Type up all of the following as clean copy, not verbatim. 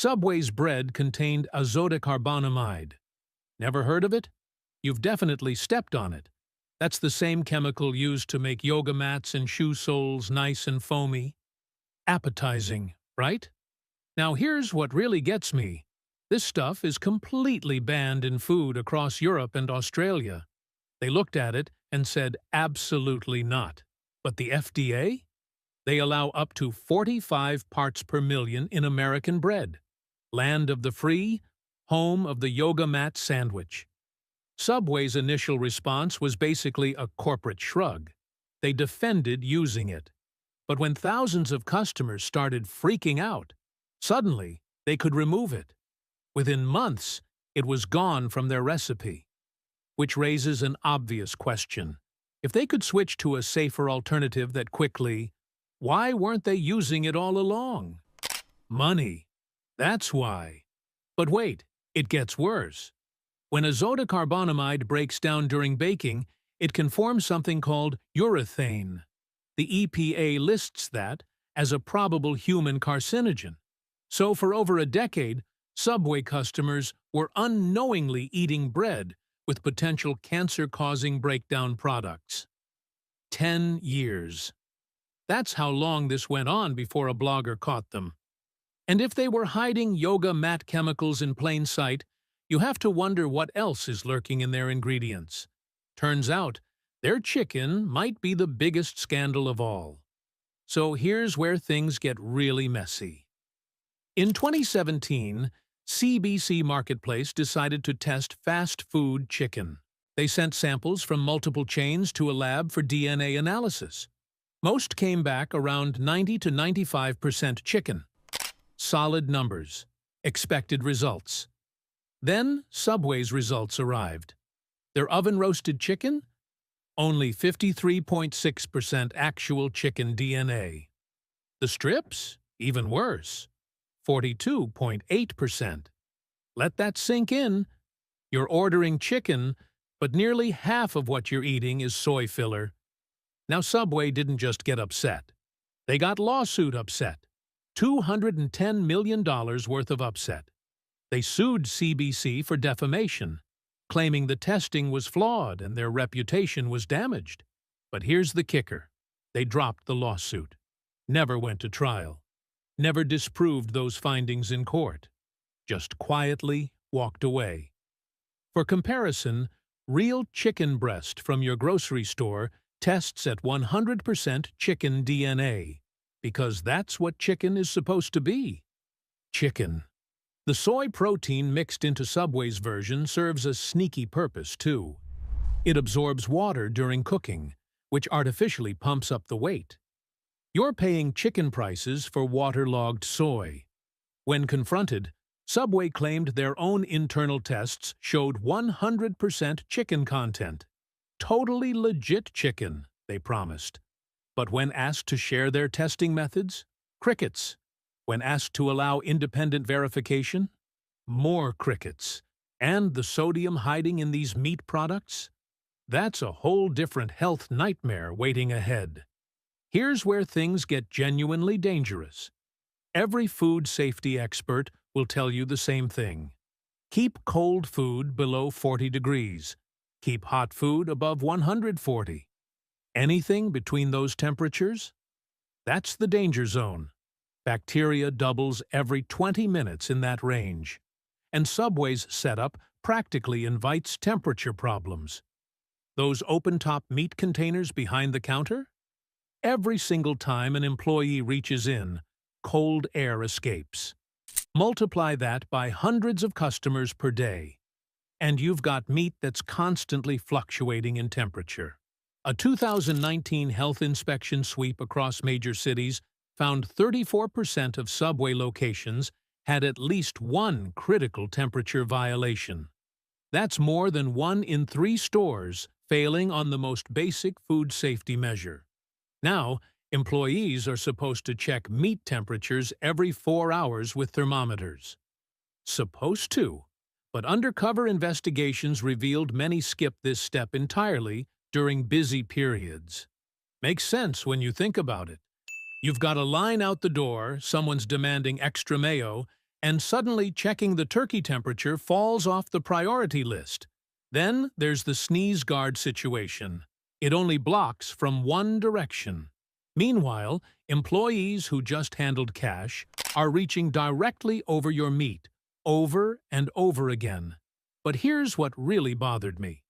Subway's bread contained azotocarbonamide. Never heard of it? You've definitely stepped on it. That's the same chemical used to make yoga mats and shoe soles nice and foamy. Appetizing, right? Now here's what really gets me. This stuff is completely banned in food across Europe and Australia. They looked at it and said absolutely not. But the FDA? They allow up to 45 parts per million in American bread. Land of the free, home of the yoga mat sandwich. Subway's initial response was basically a corporate shrug. They defended using it. But when thousands of customers started freaking out, suddenly they could remove it. Within months, it was gone from their recipe. Which raises an obvious question. If they could switch to a safer alternative that quickly, why weren't they using it all along? Money. That's why. But wait, it gets worse. When azotocarbonamide breaks down during baking, it can form something called urethane. The EPA lists that as a probable human carcinogen. So for over a decade, Subway customers were unknowingly eating bread with potential cancer-causing breakdown products. 10 years. That's how long this went on before a blogger caught them. And if they were hiding yoga mat chemicals in plain sight, you have to wonder what else is lurking in their ingredients. Turns out, their chicken might be the biggest scandal of all. So here's where things get really messy. In 2017, CBC Marketplace decided to test fast food chicken. They sent samples from multiple chains to a lab for DNA analysis. Most came back around 90 to 95% chicken. Solid numbers. Expected results. Then Subway's results arrived. Their oven-roasted chicken? Only 53.6% actual chicken DNA. The strips? Even worse. 42.8%. Let that sink in. You're ordering chicken, but nearly half of what you're eating is soy filler. Now Subway didn't just get upset. They got lawsuit upset. $210 million worth of upset. They sued CBC for defamation, claiming the testing was flawed and their reputation was damaged. But here's the kicker. They dropped the lawsuit. Never went to trial. Never disproved those findings in court. Just quietly walked away. For comparison, real chicken breast from your grocery store tests at 100% chicken DNA, because that's what chicken is supposed to be. Chicken. The soy protein mixed into Subway's version serves a sneaky purpose, too. It absorbs water during cooking, which artificially pumps up the weight. You're paying chicken prices for waterlogged soy. When confronted, Subway claimed their own internal tests showed 100% chicken content. Totally legit chicken, they promised. But when asked to share their testing methods, crickets. When asked to allow independent verification, more crickets. And the sodium hiding in these meat products? That's a whole different health nightmare waiting ahead. Here's where things get genuinely dangerous. Every food safety expert will tell you the same thing. Keep cold food below 40 degrees. Keep hot food above 140. Anything between those temperatures? That's the danger zone. Bacteria doubles every 20 minutes in that range. And Subway's setup practically invites temperature problems. Those open-top meat containers behind the counter? Every single time an employee reaches in, cold air escapes. Multiply that by hundreds of customers per day, and you've got meat that's constantly fluctuating in temperature. A 2019 health inspection sweep across major cities found 34% of Subway locations had at least one critical temperature violation. That's more than 1 in 3 stores failing on the most basic food safety measure. Now, employees are supposed to check meat temperatures every 4 hours with thermometers. Supposed to, but undercover investigations revealed many skip this step entirely during busy periods. Makes sense when you think about it. You've got a line out the door, someone's demanding extra mayo, And suddenly checking the turkey temperature falls off the priority list. Then there's the sneeze guard situation. It only blocks from one direction. Meanwhile, employees who just handled cash are reaching directly over your meat, over and over again. But here's what really bothered me.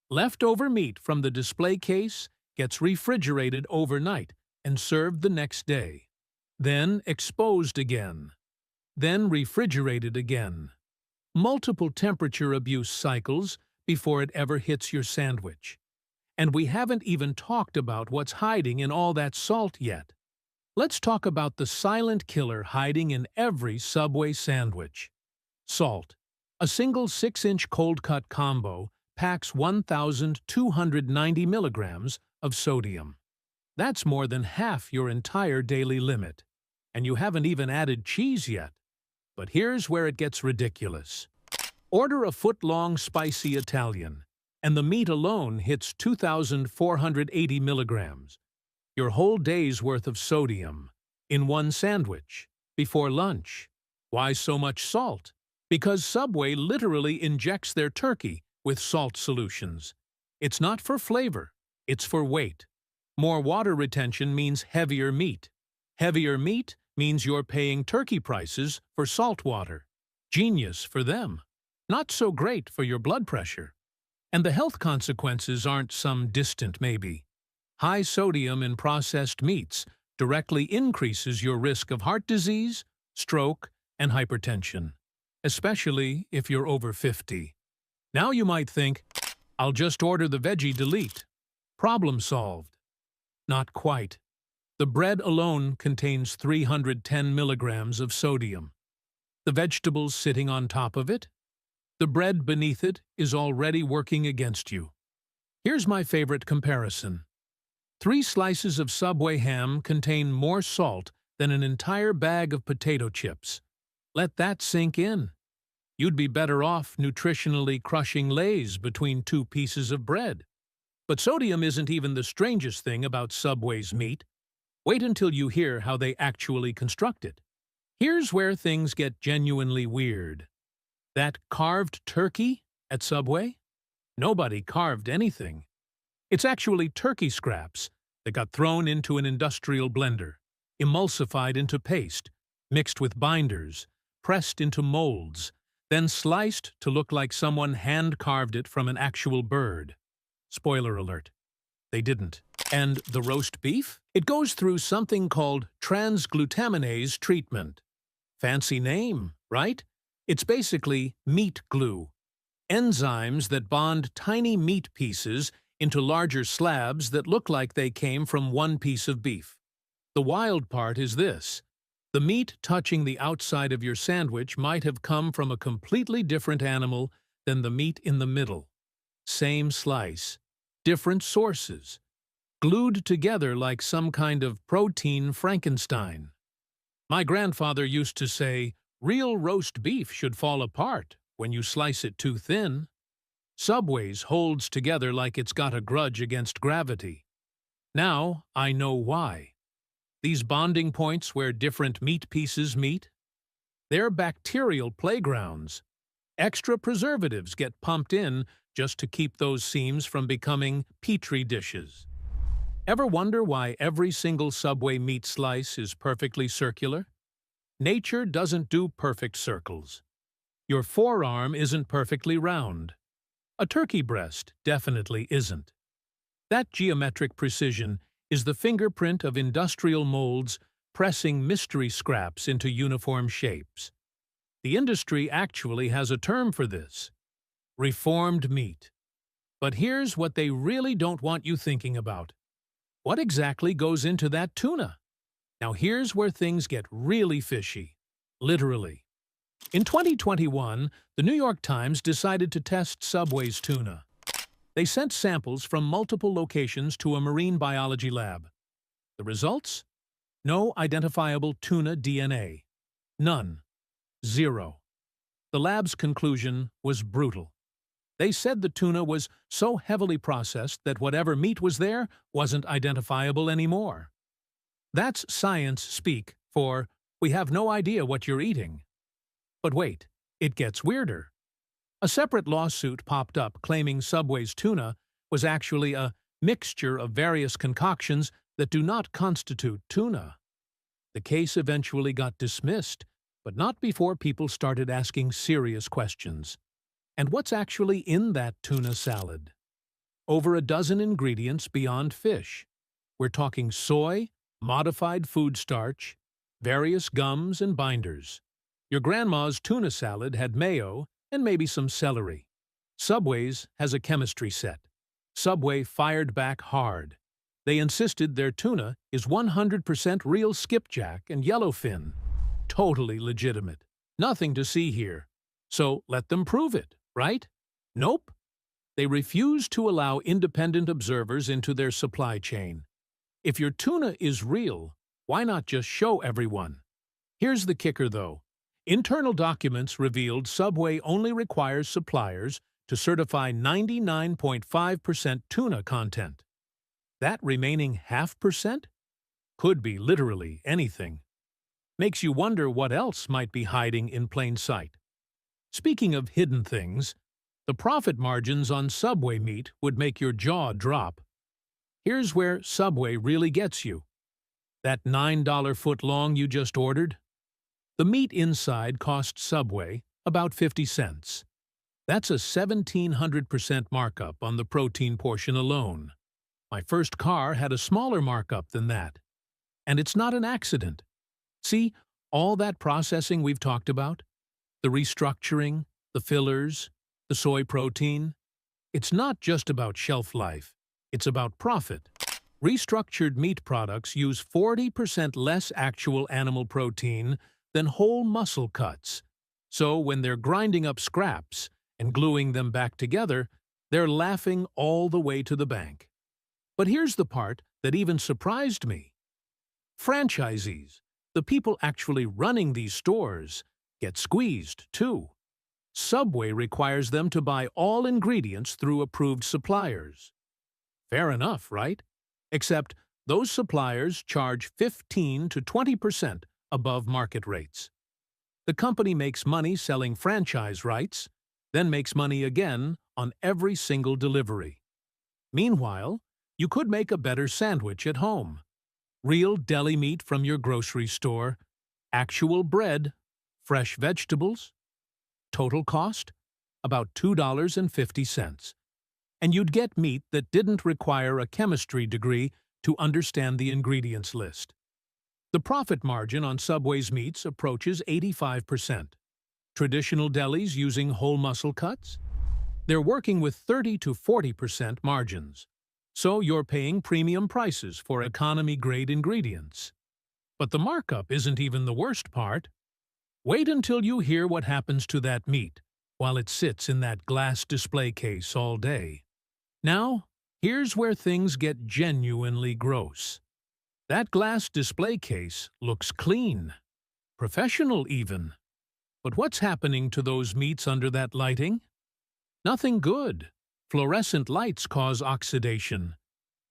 Leftover meat from the display case gets refrigerated overnight and served the next day. Then exposed again. Then refrigerated again. Multiple temperature abuse cycles before it ever hits your sandwich. And we haven't even talked about what's hiding in all that salt yet. Let's talk about the silent killer hiding in every Subway sandwich. Salt. A single 6-inch cold-cut combo packs 1,290 milligrams of sodium. That's more than half your entire daily limit. And you haven't even added cheese yet. But here's where it gets ridiculous. Order a foot-long spicy Italian, and the meat alone hits 2,480 milligrams. Your whole day's worth of sodium in one sandwich before lunch. Why so much salt? Because Subway literally injects their turkey with salt solutions. It's not for flavor, it's for weight. More water retention means heavier meat. Heavier meat means you're paying turkey prices for salt water. Genius for them. Not so great for your blood pressure. And the health consequences aren't some distant maybe. High sodium in processed meats directly increases your risk of heart disease, stroke, and hypertension, especially if you're over 50. Now you might think, I'll just order the veggie delete. Problem solved. Not quite. The bread alone contains 310 milligrams of sodium. The vegetables sitting on top of it? The bread beneath it is already working against you. Here's my favorite comparison. 3 slices of Subway ham contain more salt than an entire bag of potato chips. Let that sink in. You'd be better off nutritionally crushing Lay's between 2 pieces of bread. But sodium isn't even the strangest thing about Subway's meat. Wait until you hear how they actually construct it. Here's where things get genuinely weird. That carved turkey at Subway? Nobody carved anything. It's actually turkey scraps that got thrown into an industrial blender, emulsified into paste, mixed with binders, pressed into molds, then sliced to look like someone hand-carved it from an actual bird. Spoiler alert. They didn't. And the roast beef? It goes through something called transglutaminase treatment. Fancy name, right? It's basically meat glue. Enzymes that bond tiny meat pieces into larger slabs that look like they came from one piece of beef. The wild part is this. The meat touching the outside of your sandwich might have come from a completely different animal than the meat in the middle. Same slice. Different sources. Glued together like some kind of protein Frankenstein. My grandfather used to say, real roast beef should fall apart when you slice it too thin. Subway's holds together like it's got a grudge against gravity. Now I know why. These bonding points where different meat pieces meet? They're bacterial playgrounds. Extra preservatives get pumped in just to keep those seams from becoming petri dishes. Ever wonder why every single Subway meat slice is perfectly circular? Nature doesn't do perfect circles. Your forearm isn't perfectly round. A turkey breast definitely isn't. That geometric precision is the fingerprint of industrial molds pressing mystery scraps into uniform shapes. The industry actually has a term for this: reformed meat. But here's what they really don't want you thinking about. What exactly goes into that tuna? Now here's where things get really fishy. Literally. In 2021, the New York Times decided to test Subway's tuna. They sent samples from multiple locations to a marine biology lab. The results? No identifiable tuna DNA. None. 0. The lab's conclusion was brutal. They said the tuna was so heavily processed that whatever meat was there wasn't identifiable anymore. That's science speak for, we have no idea what you're eating. But wait, it gets weirder. A separate lawsuit popped up claiming Subway's tuna was actually a mixture of various concoctions that do not constitute tuna. The case eventually got dismissed, but not before people started asking serious questions. And what's actually in that tuna salad? Over a dozen ingredients beyond fish. We're talking soy, modified food starch, various gums and binders. Your grandma's tuna salad had mayo and maybe some celery. Subway's has a chemistry set. Subway fired back hard. They insisted their tuna is 100% real skipjack and yellowfin. Totally legitimate. Nothing to see here. So let them prove it, right? Nope. They refuse to allow independent observers into their supply chain. If your tuna is real, why not just show everyone? Here's the kicker, though. Internal documents revealed Subway only requires suppliers to certify 99.5% tuna content. That remaining 0.5% could be literally anything. Makes you wonder what else might be hiding in plain sight. Speaking of hidden things, the profit margins on Subway meat would make your jaw drop. Here's where Subway really gets you. That $9 foot-long you just ordered? The meat inside cost Subway about 50 cents. That's a 1,700% markup on the protein portion alone. My first car had a smaller markup than that. And it's not an accident. See, all that processing we've talked about? The restructuring, the fillers, the soy protein? It's not just about shelf life. It's about profit. Restructured meat products use 40% less actual animal protein than whole muscle cuts. So when they're grinding up scraps and gluing them back together, they're laughing all the way to the bank. But here's the part that even surprised me. Franchisees, the people actually running these stores, get squeezed too. Subway requires them to buy all ingredients through approved suppliers. Fair enough, right? Except those suppliers charge 15 to 20% above market rates. The company makes money selling franchise rights, then makes money again on every single delivery. Meanwhile, you could make a better sandwich at home. Real deli meat from your grocery store, actual bread, fresh vegetables. Total cost? About $2.50. And you'd get meat that didn't require a chemistry degree to understand the ingredients list. The profit margin on Subway's meats approaches 85%. Traditional delis using whole muscle cuts? They're working with 30 to 40% margins. So you're paying premium prices for economy-grade ingredients. But the markup isn't even the worst part. Wait until you hear what happens to that meat while it sits in that glass display case all day. Now, here's where things get genuinely gross. That glass display case looks clean, professional even. But what's happening to those meats under that lighting? Nothing good. Fluorescent lights cause oxidation.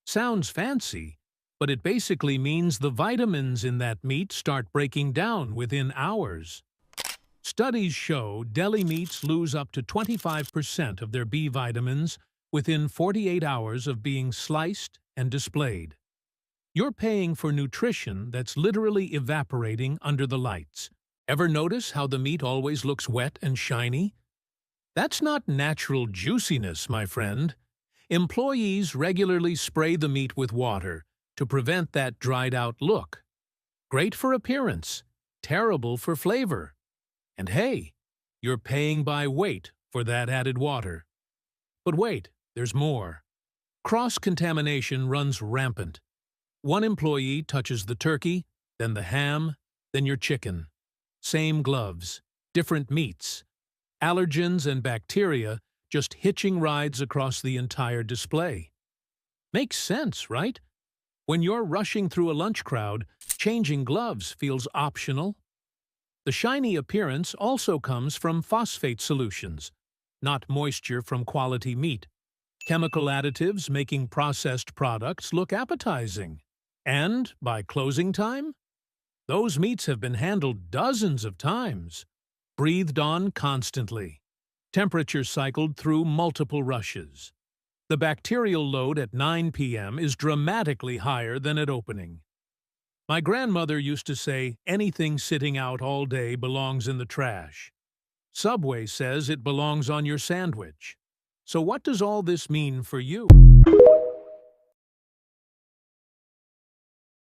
Sounds fancy, but it basically means the vitamins in that meat start breaking down within hours. Studies show deli meats lose up to 25% of their B vitamins within 48 hours of being sliced and displayed. You're paying for nutrition that's literally evaporating under the lights. Ever notice how the meat always looks wet and shiny? That's not natural juiciness, my friend. Employees regularly spray the meat with water to prevent that dried-out look. Great for appearance, terrible for flavor. And hey, you're paying by weight for that added water. But wait, there's more. Cross-contamination runs rampant. One employee touches the turkey, then the ham, then your chicken. Same gloves, different meats. Allergens and bacteria just hitching rides across the entire display. Makes sense, right? When you're rushing through a lunch crowd, changing gloves feels optional. The shiny appearance also comes from phosphate solutions, not moisture from quality meat. Chemical additives making processed products look appetizing. And by closing time, those meats have been handled dozens of times. breathed on constantly. Temperature cycled through multiple rushes. The bacterial load at 9 p.m. is dramatically higher than at opening. My grandmother used to say anything sitting out all day belongs in the trash. Subway says it belongs on your sandwich. So what does all this mean for you?